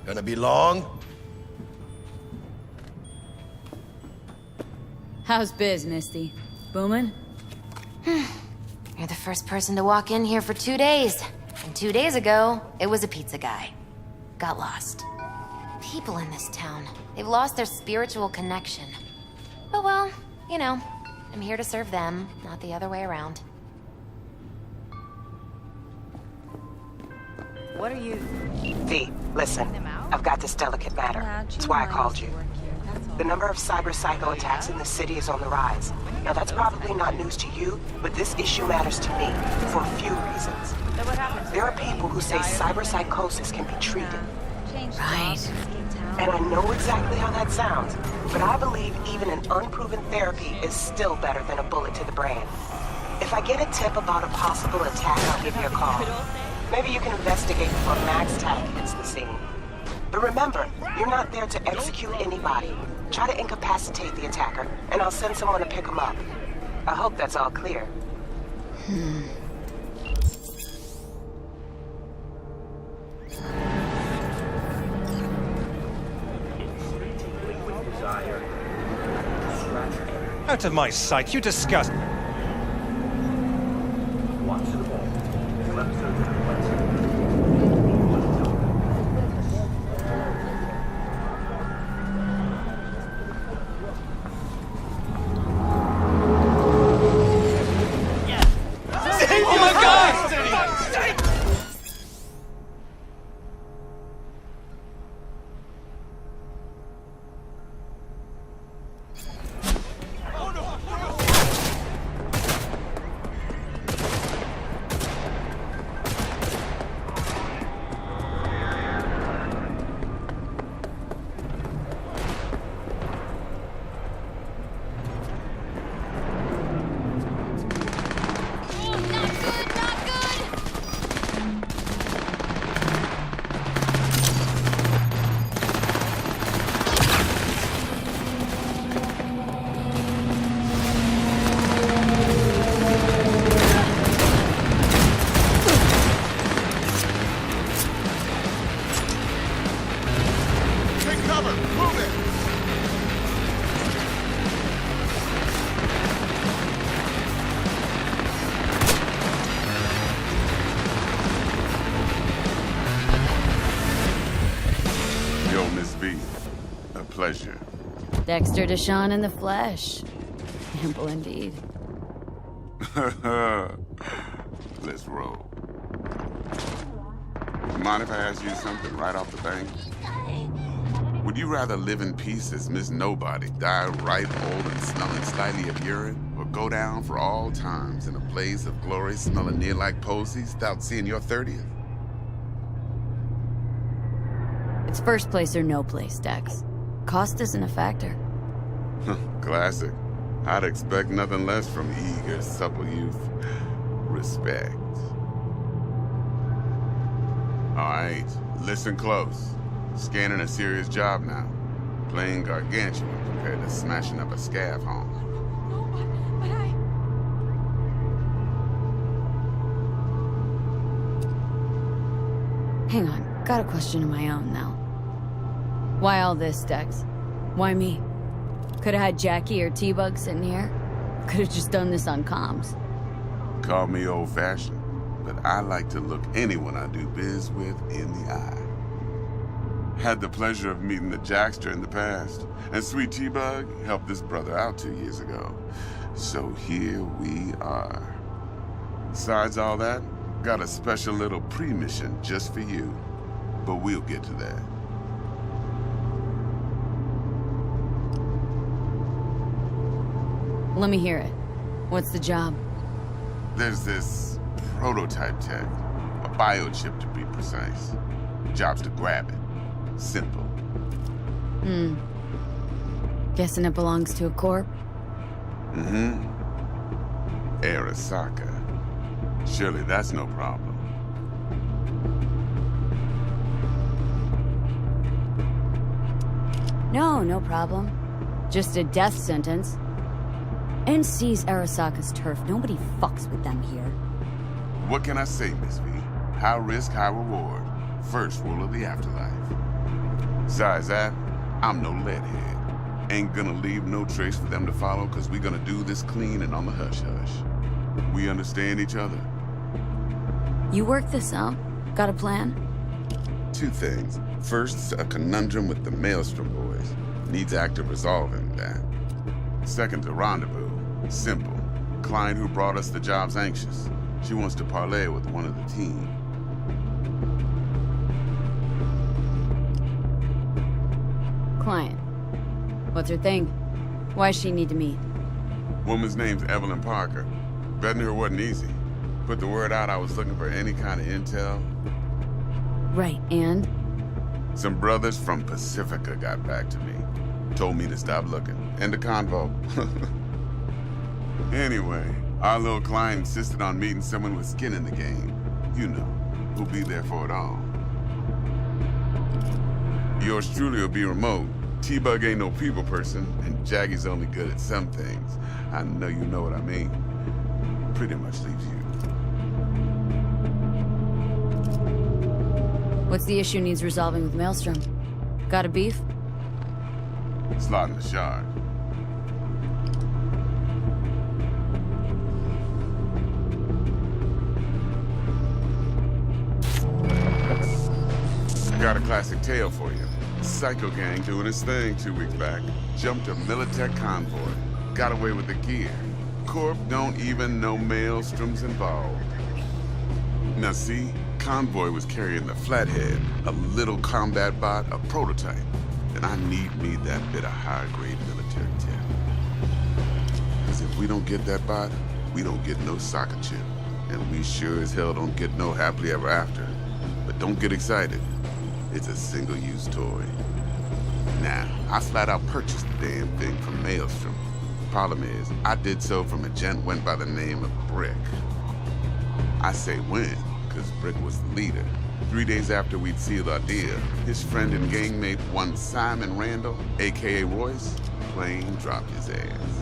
Gonna be long? How's biz, Misty? Boomin'? You're the first person to walk in here for 2 days. And 2 days ago, it was a pizza guy. Got lost. People in this town, they've lost their spiritual connection. But well, you know, I'm here to serve them, not the other way around. What are you... V, listen. I've got this delicate matter. That's why I called you. The number of cyber psycho attacks in the city is on the rise. Now that's probably not news to you, but this issue matters to me for a few reasons. There are people who say cyber psychosis can be treated. Right. And I know exactly how that sounds, but I believe even an unproven therapy is still better than a bullet to the brain. If I get a tip about a possible attack, I'll give you a call. Maybe you can investigate before MaxTac hits the scene. But remember, you're not there to execute anybody. Try to incapacitate the attacker, and I'll send someone to pick him up. I hope that's all clear. Out of my sight, you disgust... Pleasure. Dexter Deshawn in the flesh. Ample indeed. Let's roll. Mind if I ask you something right off the bank? Would you rather live in peace as Miss Nobody, die ripe, old, and smelling slightly of urine, or go down for all times in a blaze of glory smelling near like posies without seeing your 30th? It's first place or no place, Dex. Cost isn't a factor. Classic. I'd expect nothing less from eager, supple youth. Respect. All right, listen close. Scanning a serious job now. Playing gargantuan compared to smashing up a scav home. No, but I... Hang on, got a question of my own now. Why all this, Dex? Why me? Could've had Jackie or T-Bug sitting here. Could've just done this on comms. Call me old-fashioned, but I like to look anyone I do biz with in the eye. Had the pleasure of meeting the Jackster in the past, and Sweet T-Bug helped this brother out 2 years ago. So here we are. Besides all that, got a special little pre-mission just for you. But we'll get to that. Let me hear it. What's the job? There's this prototype tech, a biochip to be precise. Job's to grab it. Simple. Guessing it belongs to a corp? Arasaka. Surely that's no problem. No problem. Just a death sentence. NC's Arasaka's turf. Nobody fucks with them here. What can I say, Miss V? High risk, high reward. First rule of the afterlife. Besides that, I'm no leadhead. Ain't gonna leave no trace for them to follow, cause we gonna do this clean and on the hush-hush. We understand each other? You work this out? Got a plan? Two things. First, a conundrum with the Maelstrom boys. Needs active resolving that. Second, a rendezvous. Simple. Client who brought us the job's anxious. She wants to parlay with one of the team. Client. What's her thing? Why she need to meet? Woman's name's Evelyn Parker. Betting her wasn't easy. Put the word out I was looking for any kind of intel. Right, and? Some brothers from Pacifica got back to me. Told me to stop looking. End of convo. Anyway, our little client insisted on meeting someone with skin in the game. You know, who'll be there for it all. Yours truly will be remote. T-Bug ain't no people person, and Jaggy's only good at some things. I know you know what I mean. Pretty much leaves you. What's the issue needs resolving with Maelstrom? Got a beef? Slotting the shard. Got a classic tale for you. Psycho Gang doing his thing 2 weeks back. Jumped a Militech convoy. Got away with the gear. Corp don't even know Maelstrom's involved. Now see, convoy was carrying the Flathead, a little combat bot, a prototype. And I need me that bit of high-grade military tech. Because if we don't get that bot, we don't get no soccer chip. And we sure as hell don't get no happily ever after. But don't get excited. It's a single-use toy. Now, I flat out purchased the damn thing from Maelstrom. Problem is, I did so from a gent went by the name of Brick. I say when, because Brick was the leader. 3 days after we'd sealed our deal, his friend and gangmate, one Simon Randall, aka Royce, plain dropped his ass.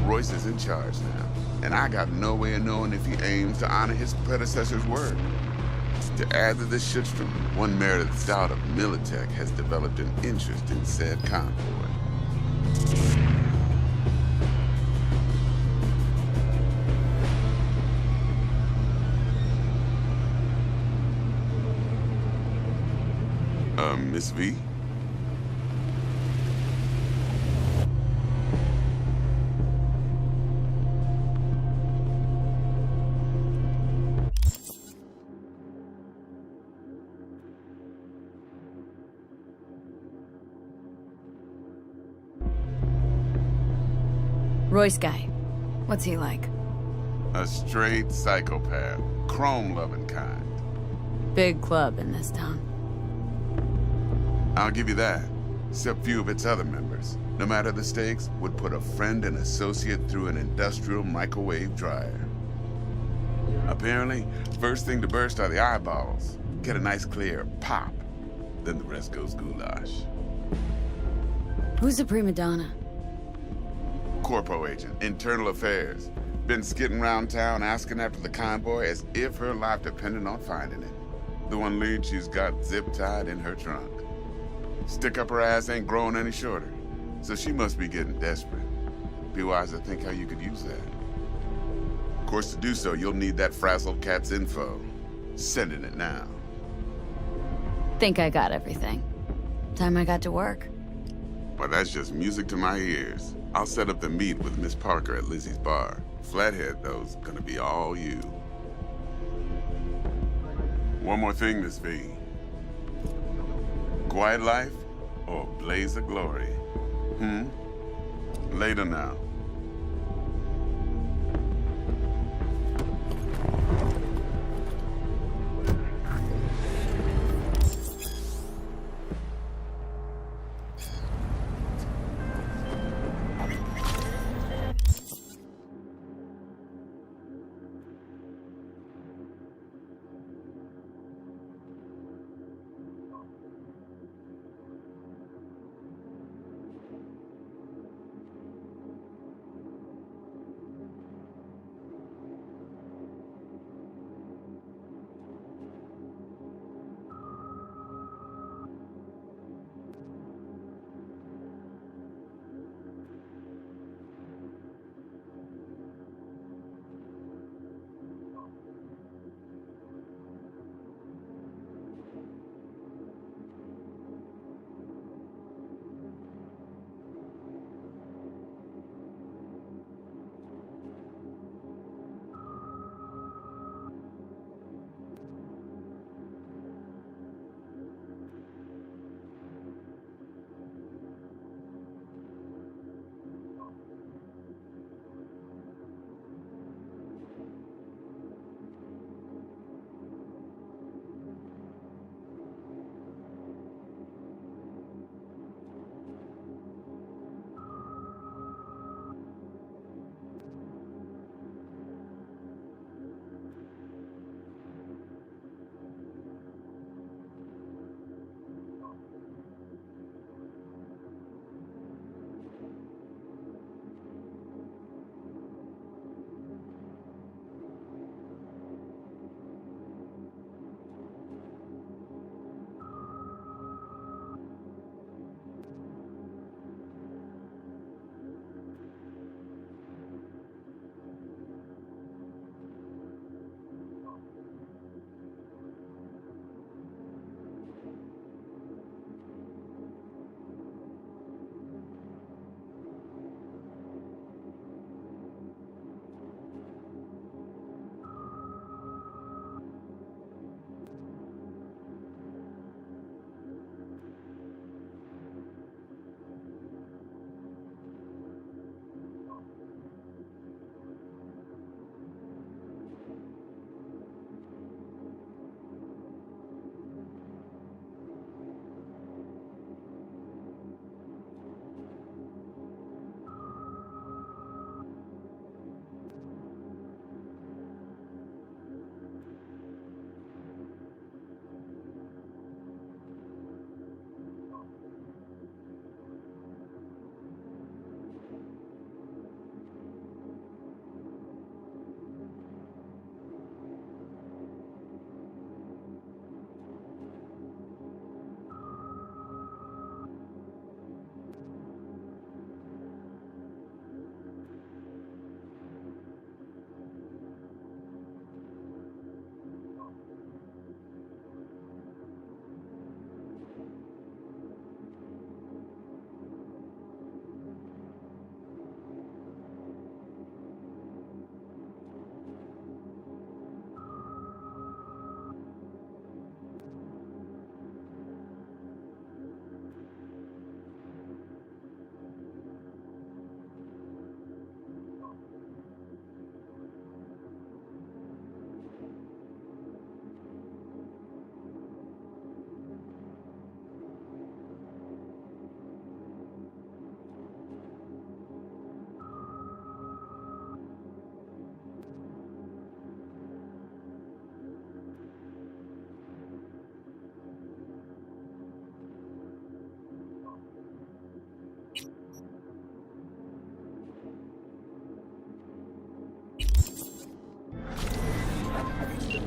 Royce is in charge now, and I got no way of knowing if he aims to honor his predecessor's word. To add to this shitstorm, one Meredith Stout of Militech has developed an interest in said convoy. Miss V? Royce guy. What's he like? A straight psychopath. Chrome-loving kind. Big club in this town. I'll give you that. Except few of its other members, no matter the stakes, would put a friend and associate through an industrial microwave dryer. Apparently, first thing to burst are the eyeballs. Get a nice clear pop. Then the rest goes goulash. Who's the prima donna? Corpo agent, internal affairs. Been skidding around town asking after the convoy as if her life depended on finding it. The one lead she's got zip-tied in her trunk. Stick up her ass ain't growing any shorter, so she must be getting desperate. Be wise to think how you could use that. Of course, to do so, you'll need that frazzled cat's info. Sending it now. Think I got everything. Time I got to work. Well, that's just music to my ears. I'll set up the meet with Miss Parker at Lizzie's bar. Flathead, though's gonna be all you. One more thing, Miss V. Quiet life or blaze of glory? Later now.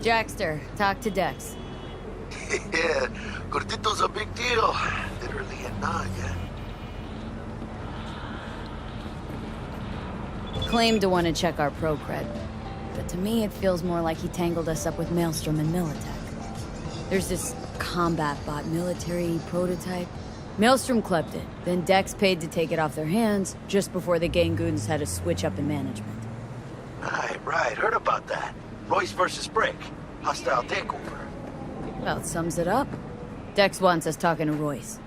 Jackster, talk to Dex. Yeah, Gordito's a big deal. Literally and not, yeah. Claimed to want to check our pro cred, but to me it feels more like he tangled us up with Maelstrom and Militech. There's this combat bot military prototype. Maelstrom clept it, then Dex paid to take it off their hands just before the Gangoons had a switch up in management. Right, heard about that. Royce versus Brick. Hostile takeover. Well, it sums it up. Dex wants us talking to Royce.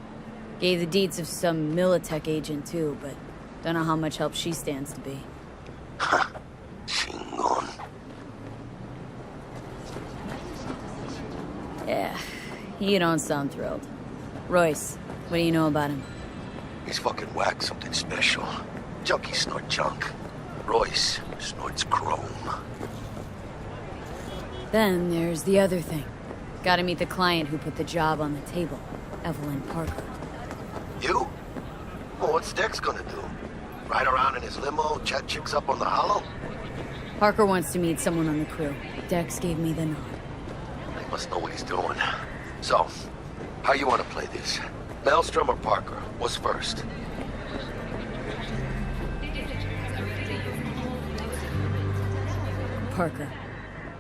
Gave the deeds of some Militech agent too, but don't know how much help she stands to be. Chingon. Yeah, you don't sound thrilled. Royce, what do you know about him? He's fucking whack, something special. Junkies snort junk. Royce snorts chrome. Then there's the other thing. Gotta meet the client who put the job on the table, Evelyn Parker. You? Well, what's Dex gonna do? Ride around in his limo, chat chicks up on the hollow? Parker wants to meet someone on the crew. Dex gave me the nod. He must know what he's doing. So, how you want to play this? Maelstrom or Parker? What's first? Parker.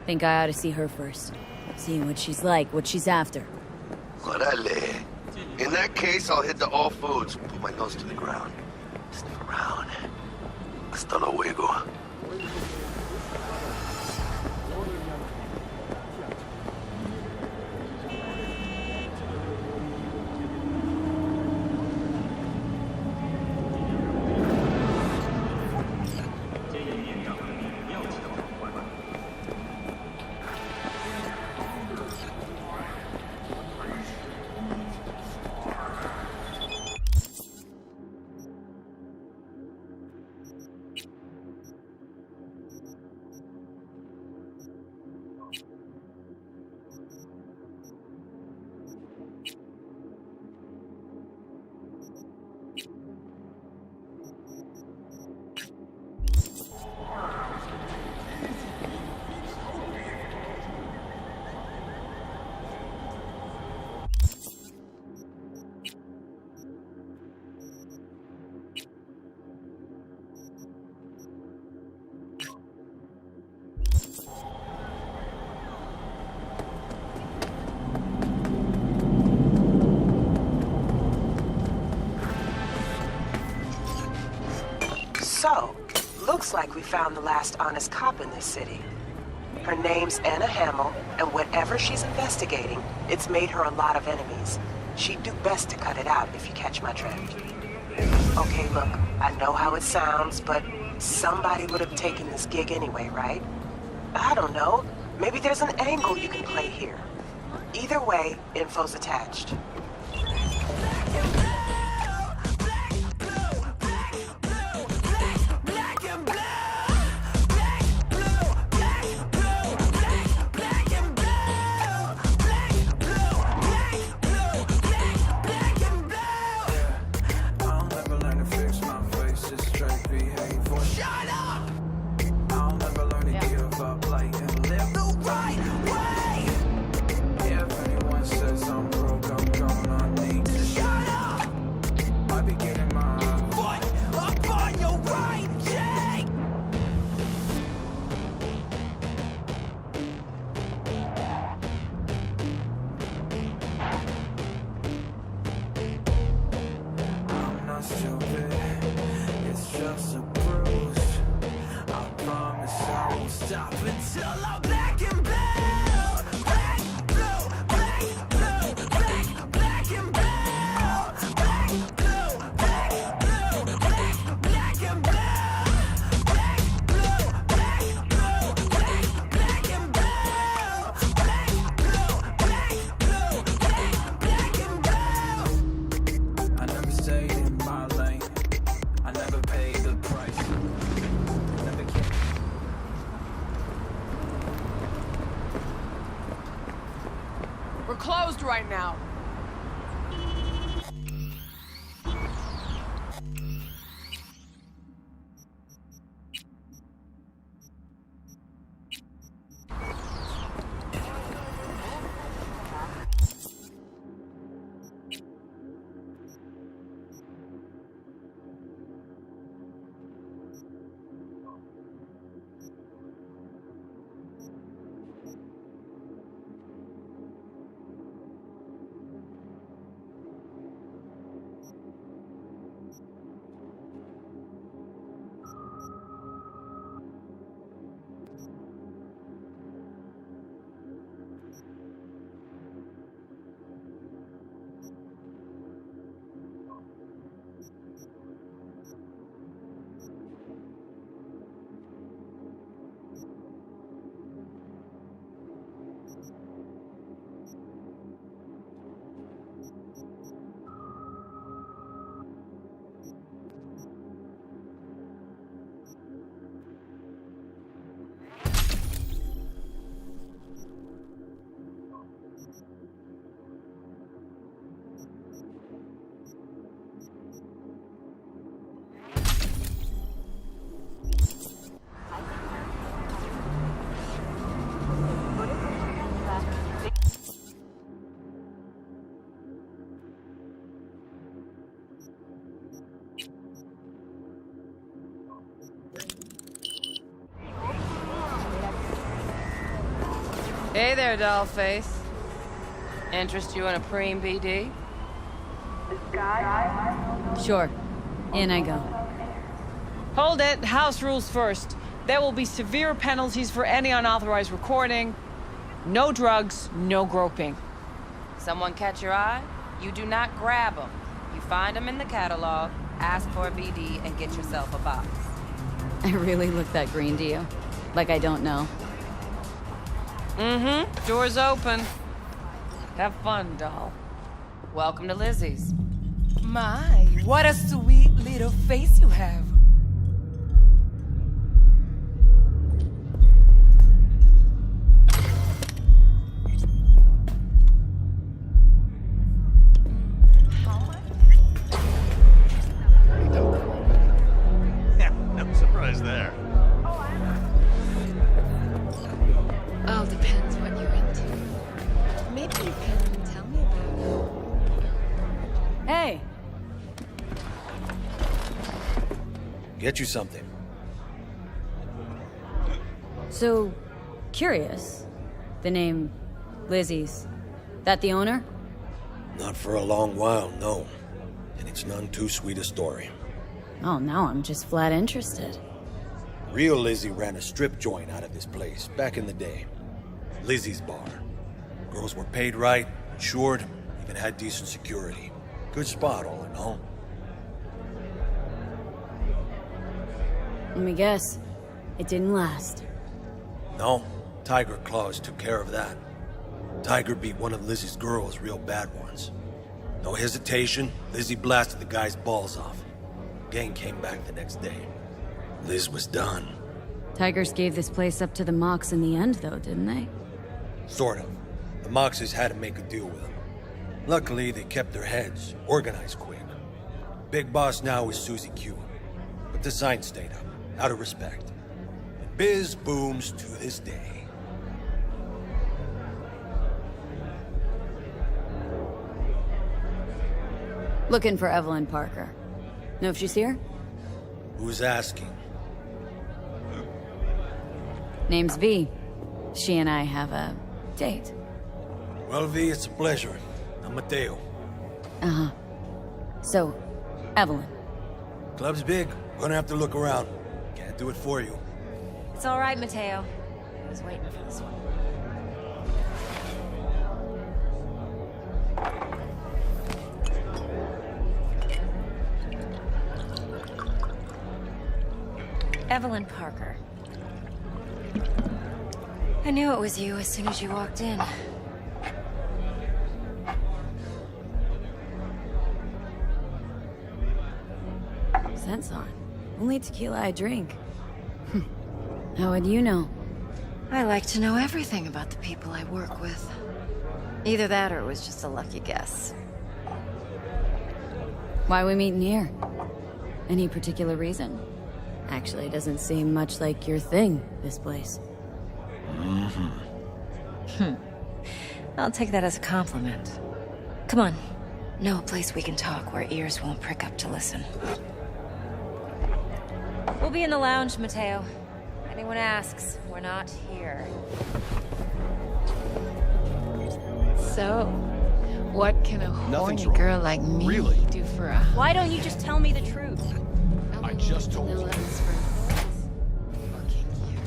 Think I ought to see her first. See what she's like, what she's after. Orale. In that case, I'll hit the All Foods, put my nose to the ground. Sniff around. Hasta luego. So, looks like we found the last honest cop in this city. Her name's Anna Hamill, and whatever she's investigating, it's made her a lot of enemies. She'd do best to cut it out, if you catch my drift. Okay, look, I know how it sounds, but somebody would have taken this gig anyway, right? I don't know. Maybe there's an angle you can play here. Either way, info's attached. We're closed right now. Hey there, dollface. Interest you in a preem BD? Sure. In I go. Hold it. House rules first. There will be severe penalties for any unauthorized recording. No drugs, no groping. Someone catch your eye? You do not grab them. You find them in the catalog, ask for a BD, and get yourself a box. I really look that green to you. Like I don't know. Mm-hmm. Door's open. Have fun, doll. Welcome to Lizzie's. My, what a sweet little face you have. No surprise there. All depends what you're into. Maybe you can tell me about it. Hey! Get you something. So, curious. The name Lizzie's. That the owner? Not for a long while, no. And it's none too sweet a story. Oh, now I'm just flat interested. Real Lizzie ran a strip joint out of this place back in the day. Lizzie's Bar. Girls were paid right, insured, even had decent security. Good spot, all in all. Let me guess. It didn't last. No, Tiger Claws took care of that. Tiger beat one of Lizzie's girls real bad once. No hesitation, Lizzie blasted the guy's balls off. Gang came back the next day. Liz was done. Tigers gave this place up to the Mox in the end, though, didn't they? Sort of. The Moxes had to make a deal with them. Luckily, they kept their heads, organized quick. Big boss now is Susie Q. But the sign stayed up, out of respect. And biz booms to this day. Looking for Evelyn Parker. Know if she's here? Who's asking? Name's V. She and I have a date. Well, V, it's a pleasure. I'm Mateo. Uh-huh. So, Evelyn. Club's big. Gonna have to look around. Can't do it for you. It's all right, Mateo. I was waiting for this one. Evelyn Parker. I knew it was you as soon as you walked in. Scent's on. Only tequila I drink. How would you know? I like to know everything about the people I work with. Either that or it was just a lucky guess. Why we meeting here? Any particular reason? Actually, it doesn't seem much like your thing, this place. I'll take that as a compliment. Come on. Know a place we can talk where ears won't prick up to listen. We'll be in the lounge, Mateo. Anyone asks, we're not here. So, what can a Nothing's horny wrong. girl like me Really? do for a... Why don't you just tell me the truth? I just told No you. less for boys. Fucking you.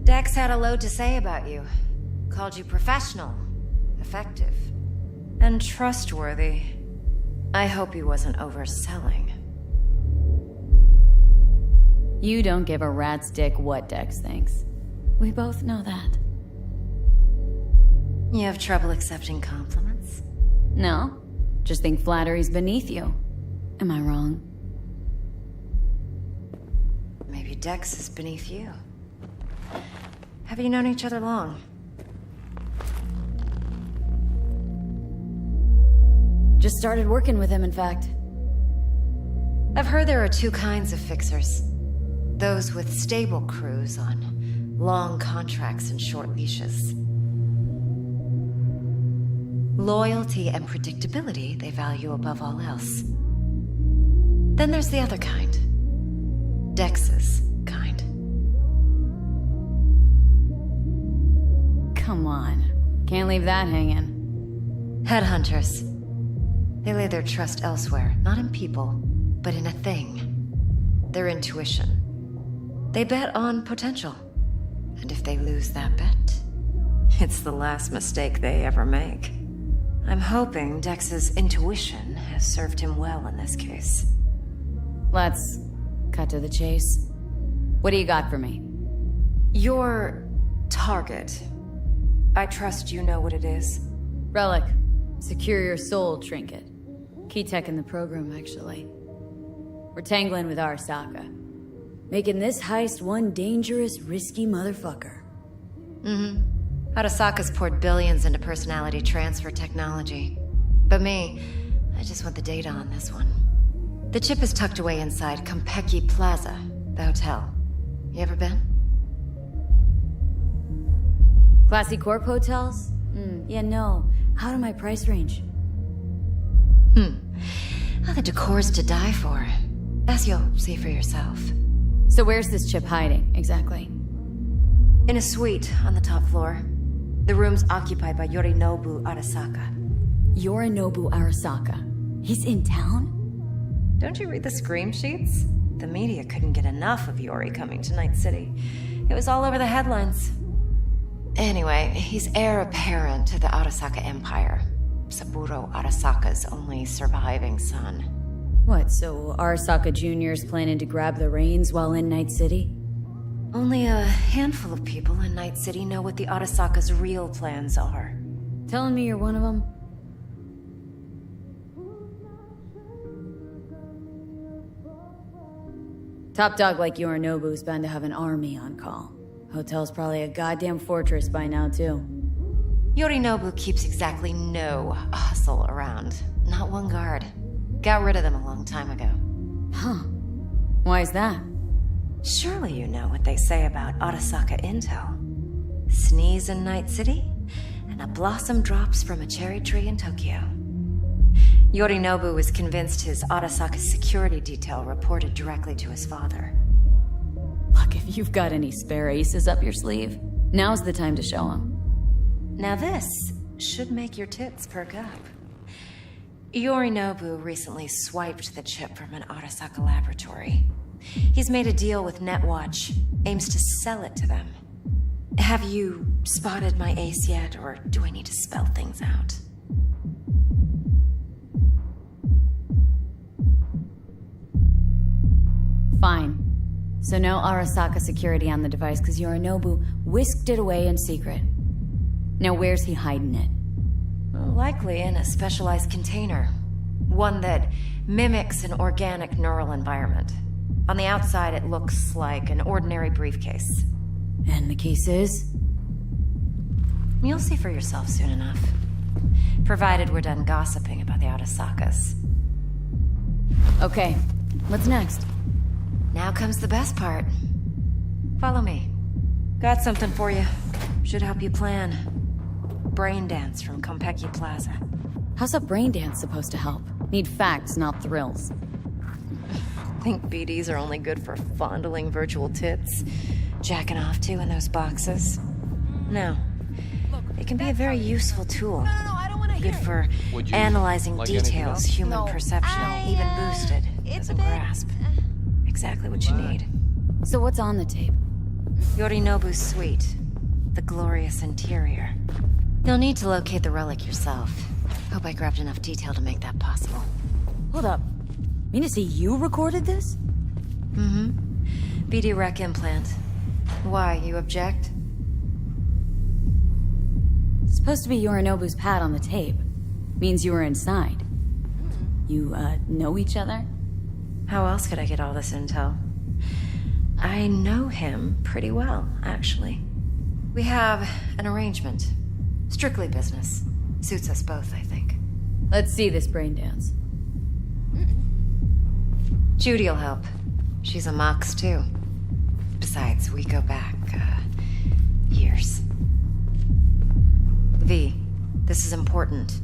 Dex had a load to say about you. Called you professional, effective, and trustworthy. I hope he wasn't overselling. You don't give a rat's dick what Dex thinks. We both know that. You have trouble accepting compliments? No, just think flattery's beneath you. Am I wrong? Maybe Dex is beneath you. Have you known each other long? Just started working with him, in fact. I've heard there are two kinds of fixers. Those with stable crews on long contracts and short leashes. Loyalty and predictability they value above all else. Then there's the other kind. Dex's kind. Come on. Can't leave that hanging. Headhunters. They lay their trust elsewhere, not in people, but in a thing. Their intuition. They bet on potential. And if they lose that bet, it's the last mistake they ever make. I'm hoping Dex's intuition has served him well in this case. Let's cut to the chase. What do you got for me? Your target. I trust you know what it is. Relic. Secure your soul trinket. Key tech in the program, actually. We're tangling with Arasaka. Making this heist one dangerous, risky motherfucker. Arasaka's poured billions into personality transfer technology. But me, I just want the data on this one. The chip is tucked away inside Konpeki Plaza, the hotel. You ever been? Classy Corp hotels? Yeah, no. Out of my price range. Well, the decor's to die for. As you'll see for yourself. So where's this chip hiding, exactly? In a suite on the top floor. The room's occupied by Yorinobu Arasaka. Yorinobu Arasaka? He's in town? Don't you read the scream sheets? The media couldn't get enough of Yori coming to Night City. It was all over the headlines. Anyway, he's heir apparent to the Arasaka Empire. Saburo Arasaka's only surviving son. What, so Arasaka Jr.'s planning to grab the reins while in Night City? Only a handful of people in Night City know what the Arasaka's real plans are. Telling me you're one of them? Top dog like Yorinobu's bound to have an army on call. Hotel's probably a goddamn fortress by now, too. Yorinobu keeps exactly no hustle around. Not one guard. Got rid of them a long time ago. Huh. Why is that? Surely you know what they say about Arasaka intel. Sneeze in Night City, and a blossom drops from a cherry tree in Tokyo. Yorinobu was convinced his Arasaka security detail reported directly to his father. Look, if you've got any spare aces up your sleeve, now's the time to show them. Now this should make your tits perk up. Yorinobu recently swiped the chip from an Arasaka laboratory. He's made a deal with Netwatch, aims to sell it to them. Have you spotted my ace yet, or do I need to spell things out? Fine. So no Arasaka security on the device because Yorinobu whisked it away in secret. Now where's he hiding it? Likely in a specialized container. One that mimics an organic neural environment. On the outside, it looks like an ordinary briefcase. And the case is? You'll see for yourself soon enough. Provided we're done gossiping about the Arasakas. Okay, what's next? Now comes the best part. Follow me. Got something for you. Should help you plan. Brain dance from Konpeki Plaza. How's a brain dance supposed to help? Need facts, not thrills. Think BDs are only good for fondling virtual tits? Jacking off to in those boxes? No. It can be a very useful tool. Good for analyzing details, human perception, even boosted. Doesn't grasp. Exactly what you need. So what's on the tape? Yorinobu's suite. The glorious interior. You'll need to locate the relic yourself. Hope I grabbed enough detail to make that possible. Hold up. Mean to say you recorded this? BD rec implant. Why, you object? It's supposed to be Yorinobu's pad on the tape. Means you were inside. You, know each other? How else could I get all this intel? I know him pretty well, actually. We have an arrangement. Strictly business. Suits us both, I think. Let's see this brain dance. Judy'll help. She's a Mox, too. Besides, we go back, years. V, this is important.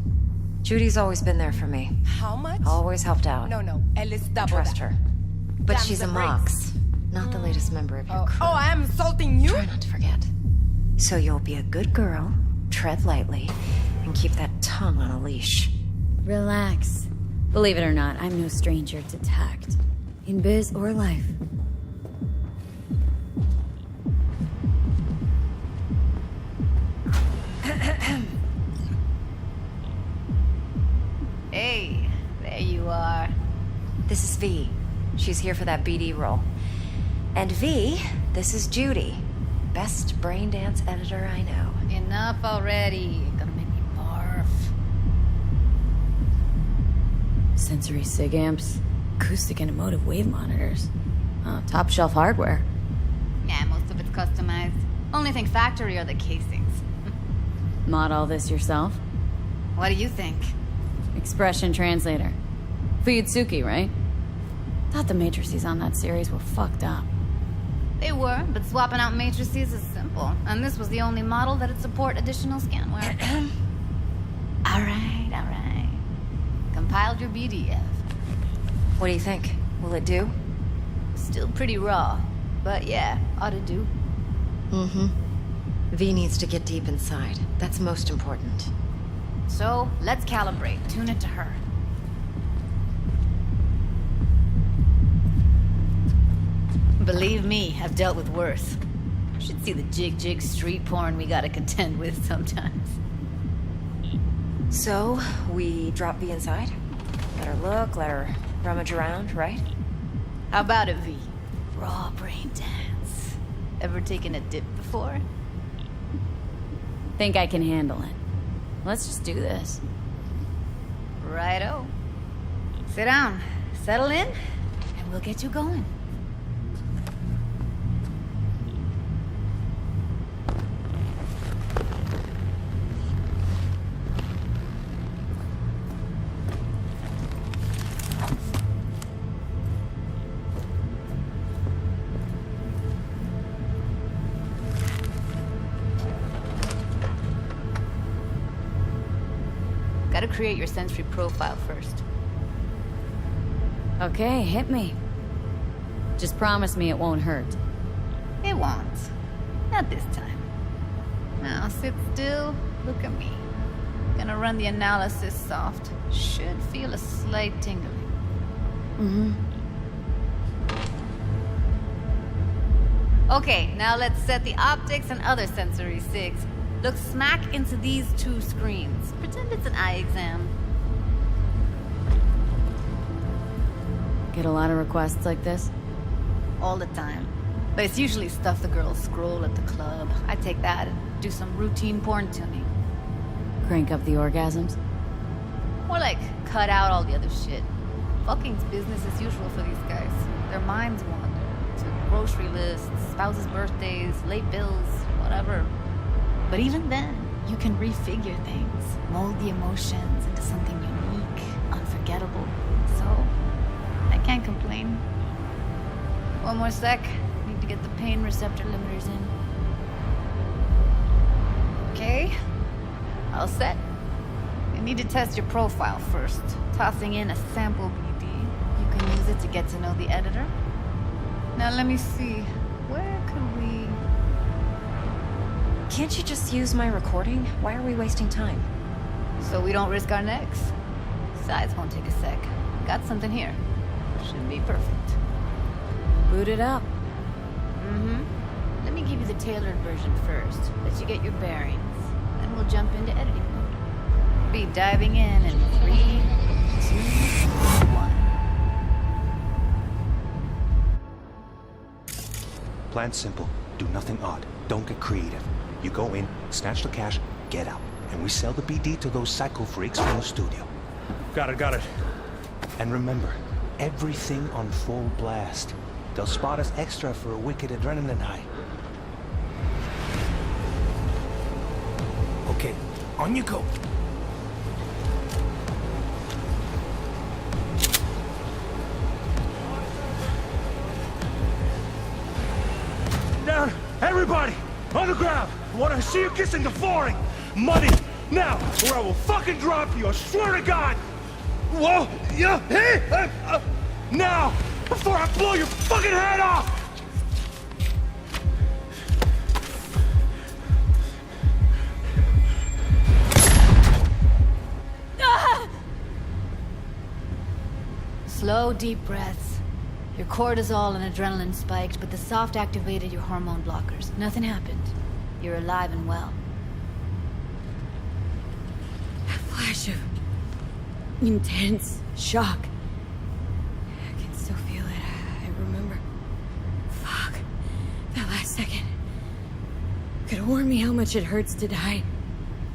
Judy's always been there for me. How much? Always helped out. No, at least double Trust that. her. But Damn she's a the Mox, not the latest member of your crew. Oh, I am insulting you? Try not to forget. So you'll be a good girl, tread lightly, and keep that tongue on a leash. Relax. Believe it or not, I'm no stranger to tact. In biz or life. Hey, there you are. This is V. She's here for that BD role. And V, this is Judy. Best brain dance editor I know. Enough already. Gonna make me barf. Sensory sig amps, acoustic and emotive wave monitors. Top shelf hardware. Yeah, most of it's customized. Only thing factory are the casings. Mod all this yourself? What do you think? Expression translator. Fuyutsuki, right? Thought the matrices on that series were fucked up. They were, but swapping out matrices is simple. And this was the only model that'd support additional scanware. Alright. Compiled your BDF. What do you think? Will it do? Still pretty raw. But yeah, ought to do. Mm-hmm. V needs to get deep inside. That's most important. So, let's calibrate. Tune it to her. Believe me, I've dealt with worse. Should see the jig street porn we gotta contend with sometimes. So, we drop V inside? Let her look, let her rummage around, right? How about it, V? Raw brain dance. Ever taken a dip before? Think I can handle it. Let's just do this. Righto. Sit down, settle in, and we'll get you going. Gotta create your sensory profile first. Okay, hit me. Just promise me it won't hurt. It won't. Not this time. Now sit still, look at me. Gonna run the analysis soft. Should feel a slight tingling. Mm-hmm. Okay, now let's set the optics and other sensory sigs. Look smack into these two screens. Pretend it's an eye exam. Get a lot of requests like this? All the time. But it's usually stuff the girls scroll at the club. I take that and do some routine porn tuning. Crank up the orgasms? More like cut out all the other shit. Fucking's business as usual for these guys. Their minds wander to grocery lists, spouses' birthdays, late bills, whatever. But even then, you can refigure things, mold the emotions into something unique, unforgettable. So, I can't complain. One more sec. Need to get the pain receptor limiters in. Okay. All set. I need to test your profile first. Tossing in a sample BD. You can use it to get to know the editor. Now let me see. Where could we... Can't you just use my recording? Why are we wasting time? So we don't risk our necks. Besides, won't take a sec. Got something here. Should be perfect. Boot it up. Mm-hmm. Let me give you the tailored version first. Let you get your bearings. Then we'll jump into editing mode. Be diving in 3, 2, 1. Plan simple. Do nothing odd. Don't get creative. You go in, snatch the cash, get out. And we sell the BD to those psycho freaks from the studio. Got it. And remember, everything on full blast. They'll spot us extra for a wicked adrenaline high. Okay, on you go. Everybody, on the ground! I want to see you kissing the flooring! Money, now, or I will fucking drop you, I swear to God! Whoa, yeah, hey! Now, before I blow your fucking head off! Slow, deep breaths. Your cortisol and adrenaline spiked, but the soft activated your hormone blockers. Nothing happened. You're alive and well. A flash of intense shock. I can still feel it. I remember. Fuck. That last second. Could have warned me how much it hurts to die.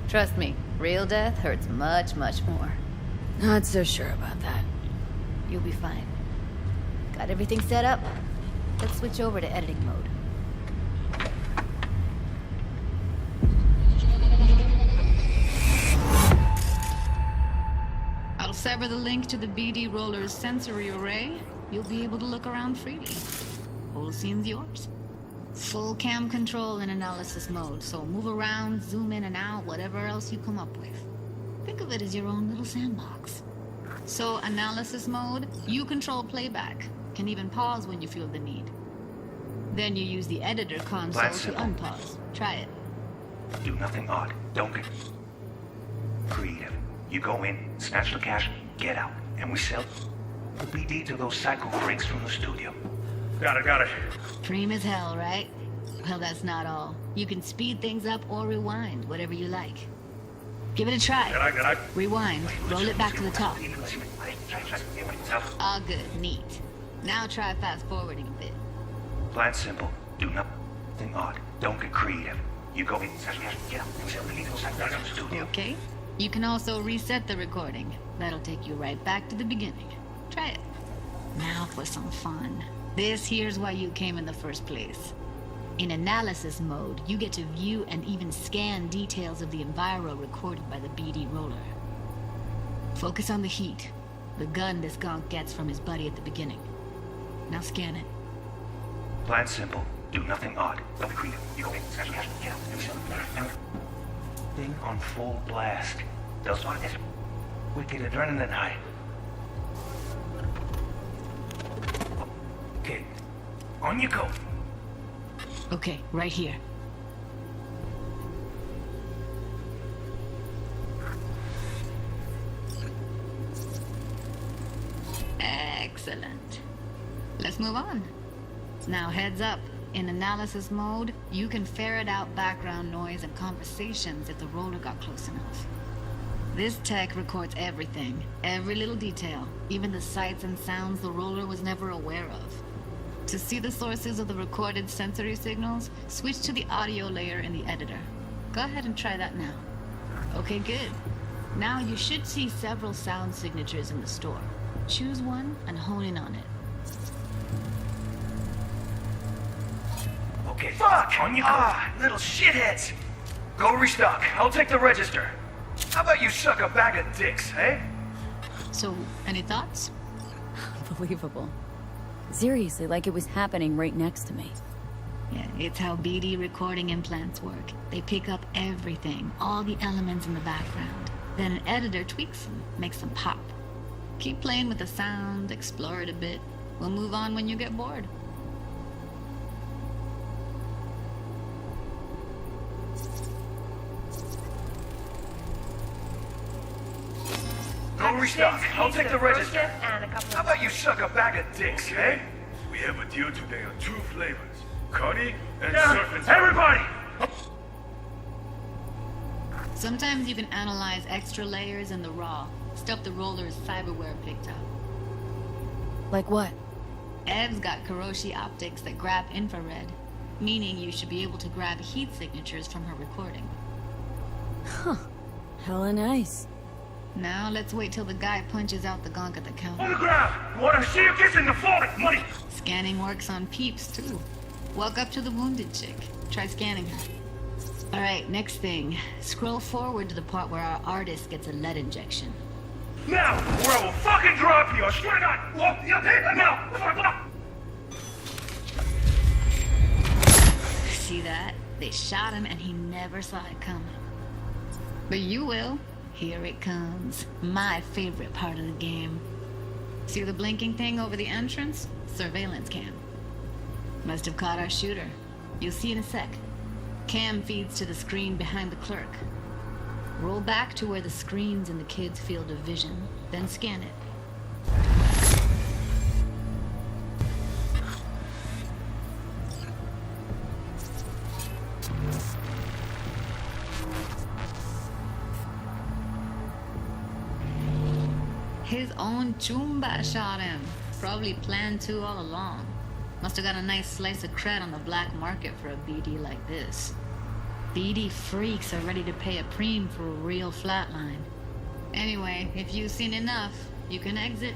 Trust me, real death hurts much, much more. Not so sure about that. You'll be fine. Got everything set up? Let's switch over to editing mode. I'll sever the link to the BD Roller's sensory array. You'll be able to look around freely. Whole scene's yours. Full cam control in analysis mode, so move around, zoom in and out, whatever else you come up with. Think of it as your own little sandbox. So, analysis mode, you control playback. Can even pause when you feel the need. Then you use the editor console to unpause. Try it. Do nothing odd. Don't get creative. You go in, snatch the cash, get out, and we sell the BD to those psycho freaks from the studio. Got it. Dream as hell, right? Well, that's not all. You can speed things up or rewind, whatever you like. Give it a try. Rewind. Roll it back to the top. All good. Neat. Now try fast forwarding a bit. Plan simple. Do nothing odd. Don't get creative. You go in, snatch the cash, get out, and we sell the BD to those psycho freaks from the studio. Okay. You can also reset the recording. That'll take you right back to the beginning. Try it. Now for some fun. This here's why you came in the first place. In analysis mode, you get to view and even scan details of the enviro recorded by the BD Roller. Focus on the heat, the gun this gonk gets from his buddy at the beginning. Now scan it. Plan simple. Do nothing odd. Don't be creative. You go in, snatch the cash, get out, and we sell the thing on full blast. Those on this wicked adrenaline high. Okay, on you go. Okay, right here. Excellent. Let's move on. Now heads up. In analysis mode, you can ferret out background noise and conversations if the roller got close enough. This tech records everything, every little detail, even the sights and sounds the roller was never aware of. To see the sources of the recorded sensory signals, switch to the audio layer in the editor. Go ahead and try that now. Okay, good. Now you should see several sound signatures in the store. Choose one and hone in on it. Okay, fuck! On you go! Little shitheads! Go restock. I'll take the register. How about you suck a bag of dicks, eh? So, any thoughts? Unbelievable. Seriously, like it was happening right next to me. Yeah, it's how BD recording implants work. They pick up everything, all the elements in the background. Then an editor tweaks them, makes them pop. Keep playing with the sound, explore it a bit. We'll move on when you get bored. Go restock. I'll take the register. How about you suck a bag of dicks, eh? We have a deal today on 2 flavors. Cuddy and surf. Everybody! Sometimes you can analyze extra layers in the raw, stuff the roller's cyberware picked up. Like what? Ev's got Kiroshi optics that grab infrared, meaning you should be able to grab heat signatures from her recording. Huh. Hella nice. Now let's wait till the guy punches out the gonk at the counter. On the ground! Want to see you kissing the floor? Money! Scanning works on peeps, too. Walk up to the wounded chick. Try scanning her. Alright, next thing. Scroll forward to the part where our artist gets a lead injection. Now, or I will fucking drop you! I swear to God! Now! See that? They shot him and he never saw it coming. But you will. Here it comes. My favorite part of the game. See the blinking thing over the entrance? Surveillance cam. Must have caught our shooter. You'll see in a sec. Cam feeds to the screen behind the clerk. Roll back to where the screen's in the kid's field of vision, then scan it. His own Chumba shot him. Probably planned to all along. Must have got a nice slice of cred on the black market for a BD like this. BD freaks are ready to pay a preem for a real flatline. Anyway, if you've seen enough, you can exit.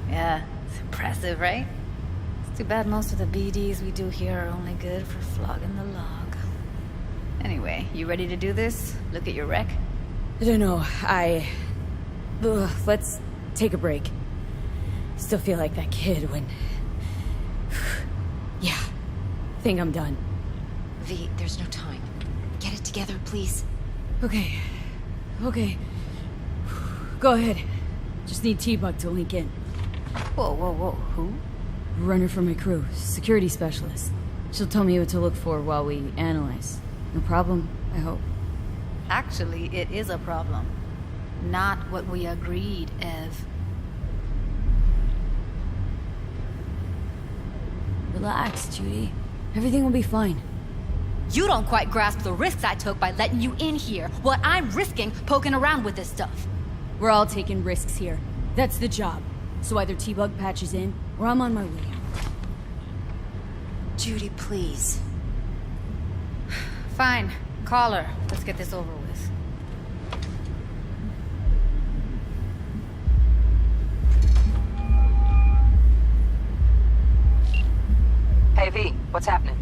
Yeah, it's impressive, right? Too bad most of the BDs we do here are only good for flogging the log. Anyway, you ready to do this? Look at your wreck? I don't know, let's take a break. Still feel like that kid when... Yeah, think I'm done. V, there's no time. Get it together, please. Okay. Go ahead. Just need T-Bug to link in. Whoa, who? Runner for my crew, security specialist. She'll tell me what to look for while we analyze. No problem, I hope. Actually, it is a problem. Not what we agreed, Ev. Relax, Judy. Everything will be fine. You don't quite grasp the risks I took by letting you in here. What I'm risking poking around with this stuff. We're all taking risks here. That's the job. So either T-Bug patches in, or I'm on my way. Judy, please. Fine. Call her. Let's get this over with. Hey, V, what's happening?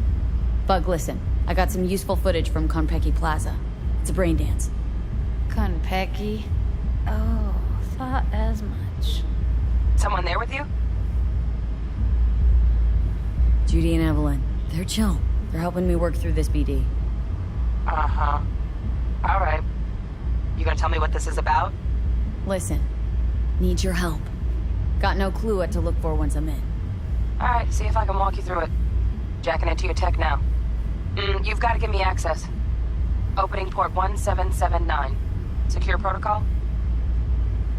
Bug, listen. I got some useful footage from Konpeki Plaza. It's a brain dance. Konpeki? Oh, thought as much. Someone there with you? Judy and Evelyn. They're chill. They're helping me work through this BD. Uh-huh. All right. You gonna tell me what this is about? Listen. Need your help. Got no clue what to look for once I'm in. All right, see if I can walk you through it. Jacking into your tech now. You've got to give me access. Opening port 1779. Secure protocol?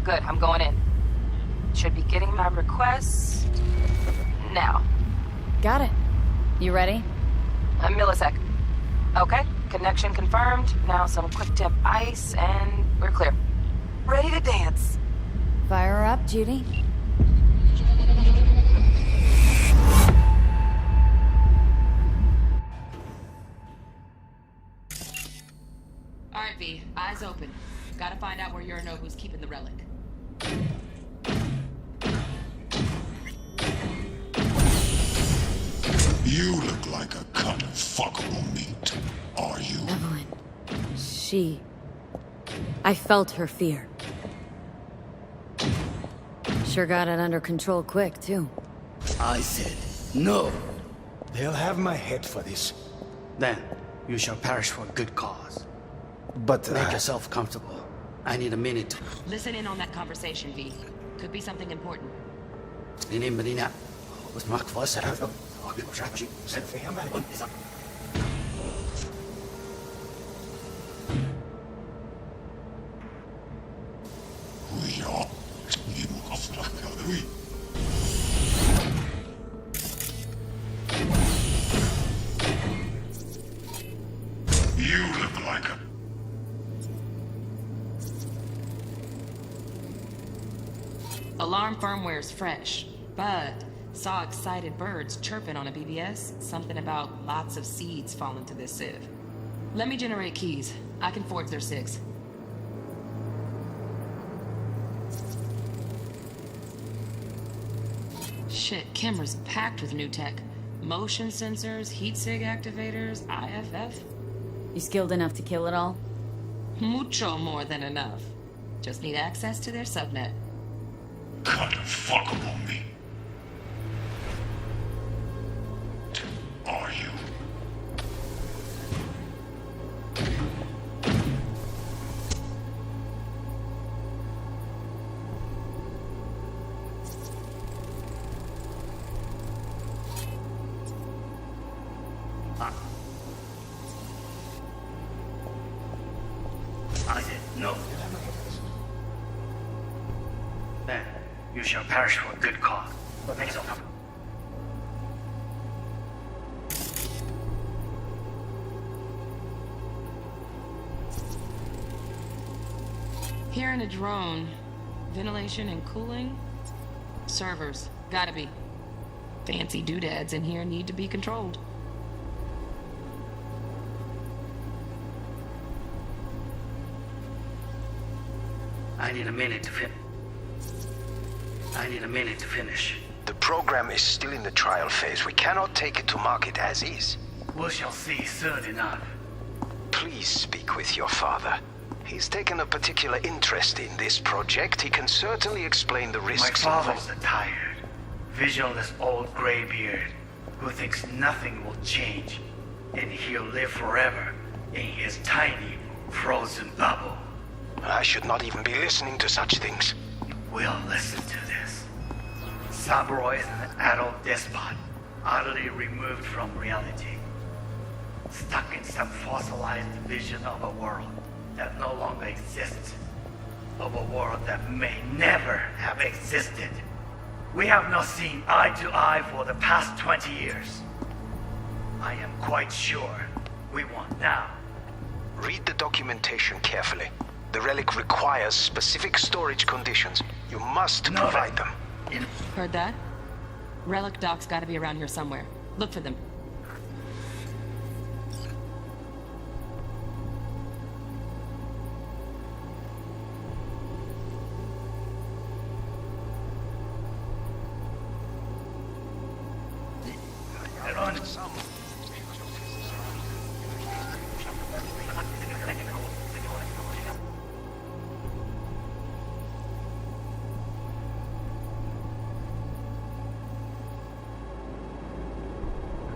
Good, I'm going in. Should be getting my request now. Got it. You ready? A millisec. Okay, connection confirmed. Now some quick tip ice, and we're clear. Ready to dance. Fire her up, Judy. Alright, V. Eyes open. Gotta find out where Yorinobu's keeping the relic. You look like a cut of fuckable meat, are you? Evelyn. I felt her fear. Sure got it under control quick, too. I said, no. They'll have my head for this. Then, you shall perish for a good cause. But, make yourself comfortable. I need a minute. Listen in on that conversation, V. Could be something important. Medina. Was Mark Voss at her? You look like a... Alarm firmware's fresh, but saw excited birds chirping on a BBS. Something about lots of seeds falling to this sieve. Let me generate keys. I can forge their SIGs. Shit, Kimmer's packed with new tech. Motion sensors, heat sig activators, IFF. You skilled enough to kill it all? Mucho more than enough. Just need access to their subnet. Kind of fuckable me. Are you? I did no. Then you shall perish for a good cause. But make yourself comfortable. Here in a drone, ventilation and cooling? Servers, gotta be. Fancy doodads in here need to be controlled. I need a minute to finish. The program is still in the trial phase. We cannot take it to market as is. We shall see soon enough. Please speak with your father. He's taken a particular interest in this project. He can certainly explain the risks My involved. father's a tired, visionless old graybeard who thinks nothing will change, and he'll live forever in his tiny, frozen bubble. I should not even be listening to such things. We'll listen to this. Saburo is an adult despot, utterly removed from reality. Stuck in some fossilized vision of a world that no longer exists. Of a world that may never have existed. We have not seen eye to eye for the past 20 years. I am quite sure we want now. Read the documentation carefully. The relic requires specific storage conditions. You must provide them. Heard that? Relic docs gotta be around here somewhere. Look for them.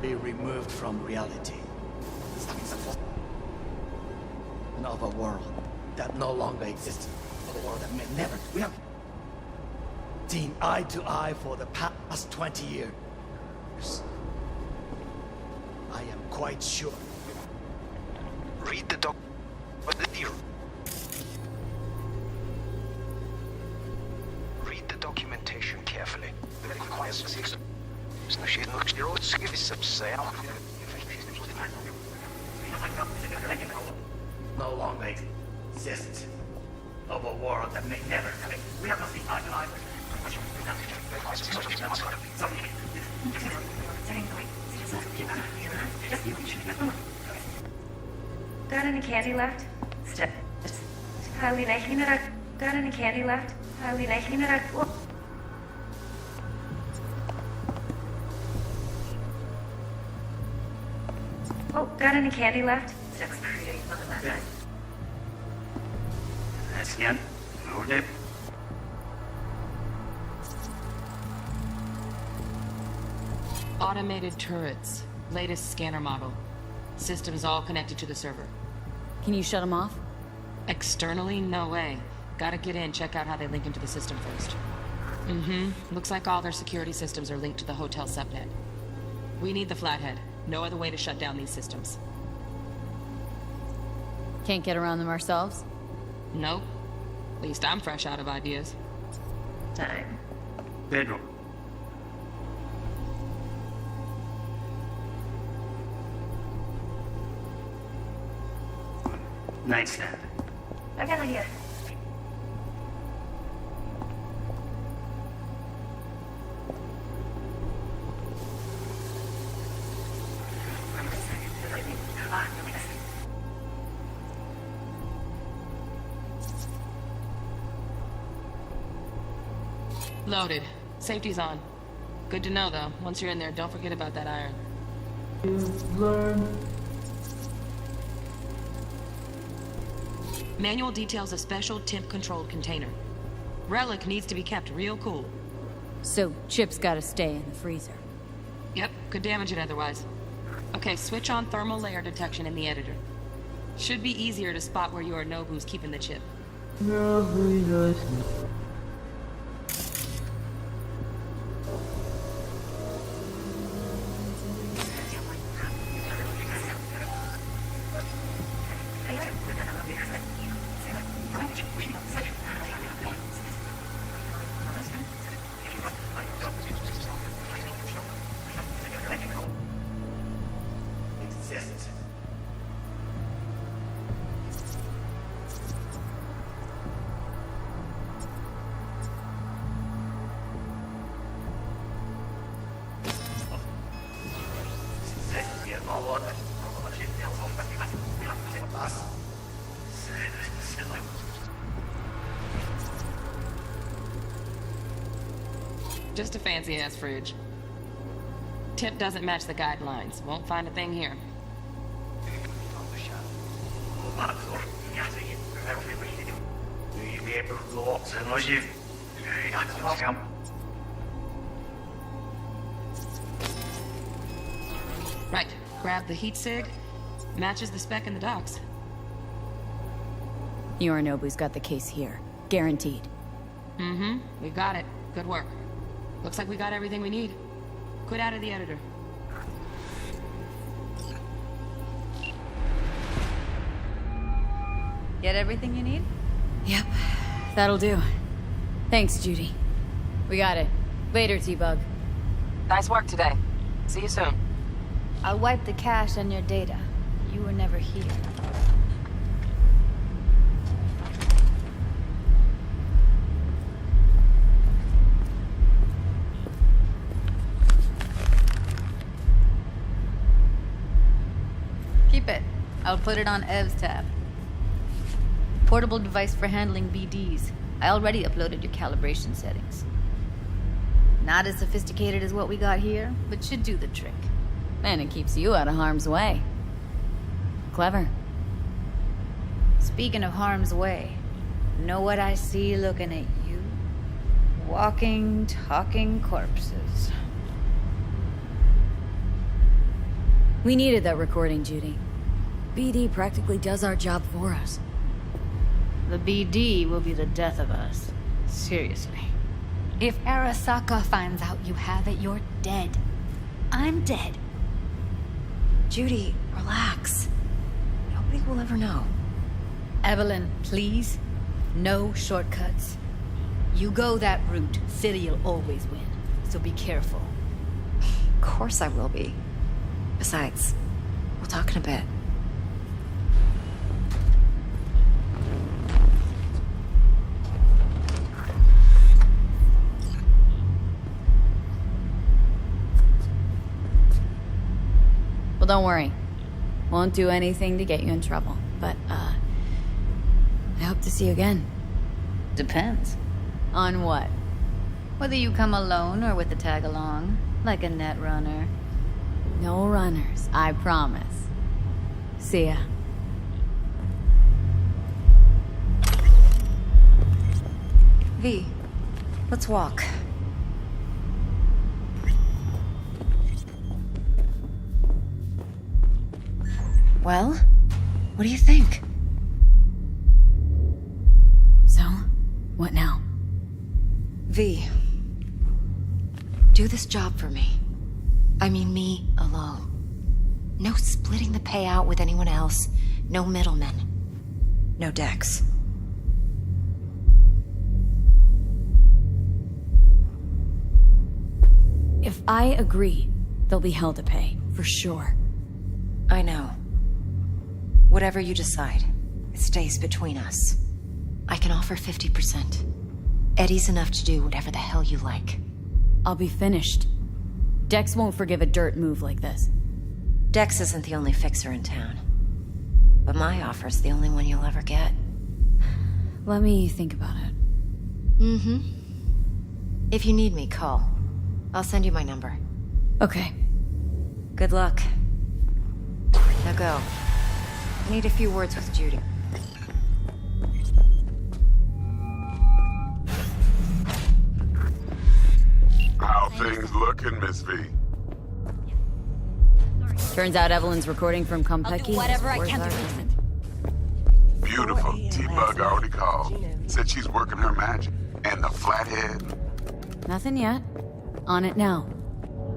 Be removed from reality. And of a world that no longer exists. Of a world that may never. We have seen eye to eye for the past 20 years. I am quite sure. Read the doc. Read the documentation carefully. It requires specific. No longer exists. Of a world that may never have. We have not seen eye to eye. Got any candy left? Got any candy left? Oh, got any candy left? That's it. Hold it. Automated turrets. Latest scanner model. Systems all connected to the server. Can you shut them off? Externally, no way. Gotta get in, check out how they link into the system first. Looks like all their security systems are linked to the hotel subnet. We need the Flathead. No other way to shut down these systems. Can't get around them ourselves? Nope. At least I'm fresh out of ideas. Time. Bedroom. Nightstand. I've got an idea. Loaded. Safety's on. Good to know, though. Once you're in there, don't forget about that iron. Manual details a special temp-controlled container. Relic needs to be kept real cool. So, Chip's gotta stay in the freezer. Yep, could damage it otherwise. Okay, switch on thermal layer detection in the editor. Should be easier to spot where Yorinobu's keeping the chip. Exists. Just a fancy-ass fridge. Tip doesn't match the guidelines. Won't find a thing here. Right. Grab the heat sig. Matches the spec in the docs. Yorinobu's got the case here. Guaranteed. Mm-hmm. We got it. Good work. Looks like we got everything we need. Quit out of the editor. Get everything you need? Yep. That'll do. Thanks, Judy. We got it. Later, T-Bug. Nice work today. See you soon. I'll wipe the cache on your data. You were never here. Keep it. I'll put it on Ev's tab. Portable device for handling BDs. I already uploaded your calibration settings. Not as sophisticated as what we got here, but should do the trick. And it keeps you out of harm's way. Clever. Speaking of harm's way, know what I see looking at you? Walking, talking corpses. We needed that recording, Judy. BD practically does our job for us. The BD will be the death of us. Seriously. If Arasaka finds out you have it, you're dead. I'm dead. Judy, relax. Nobody will ever know. Evelyn, please. No shortcuts. You go that route, City'll always win. So be careful. Of course I will be. Besides, we'll talk in a bit. Well, don't worry. Won't do anything to get you in trouble. But, I hope to see you again. Depends. On what? Whether you come alone or with the tag along, like a net runner. No runners, I promise. See ya. V, let's walk. Well, what do you think? So, what now? V, do this job for me. I mean me alone. No splitting the payout with anyone else. No middlemen. No Dex. If I agree, there'll be hell to pay, for sure. I know. Whatever you decide, it stays between us. I can offer 50%. Eddie's enough to do whatever the hell you like. I'll be finished. Dex won't forgive a dirt move like this. Dex isn't the only fixer in town. But my offer's the only one you'll ever get. Let me think about it. Mm-hmm. If you need me, call. I'll send you my number. Okay. Good luck. Now go. I need a few words with Judy. things looking, Miss V? Turns out Evelyn's recording from Konpeki. Whatever I can to fix it. Beautiful. T-Bug already called. Said she's working her magic. And the flathead? Nothing yet. On it now.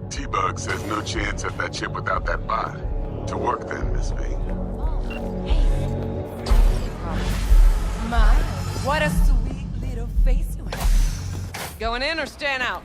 T-Bug says no chance at that chip without that bot. To work then, Miss V. My, what a sweet little face you have. Going in or staying out?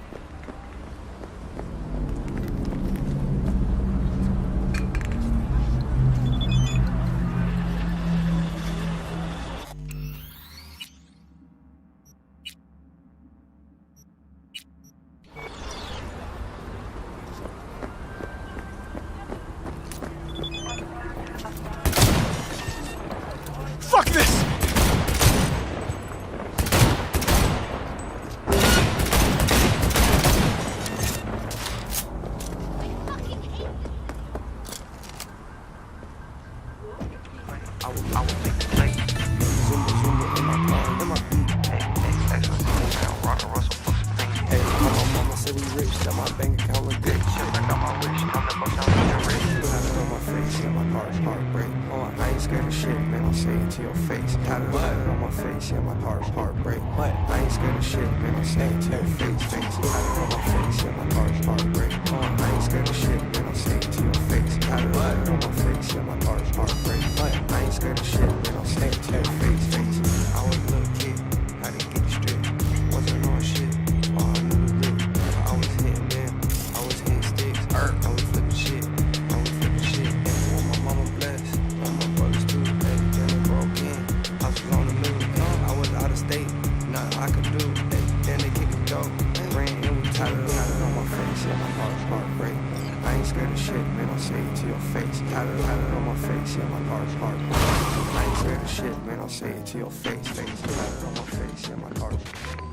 Fuck this! Say it to your face, face. Got it on my face, yeah, my heart.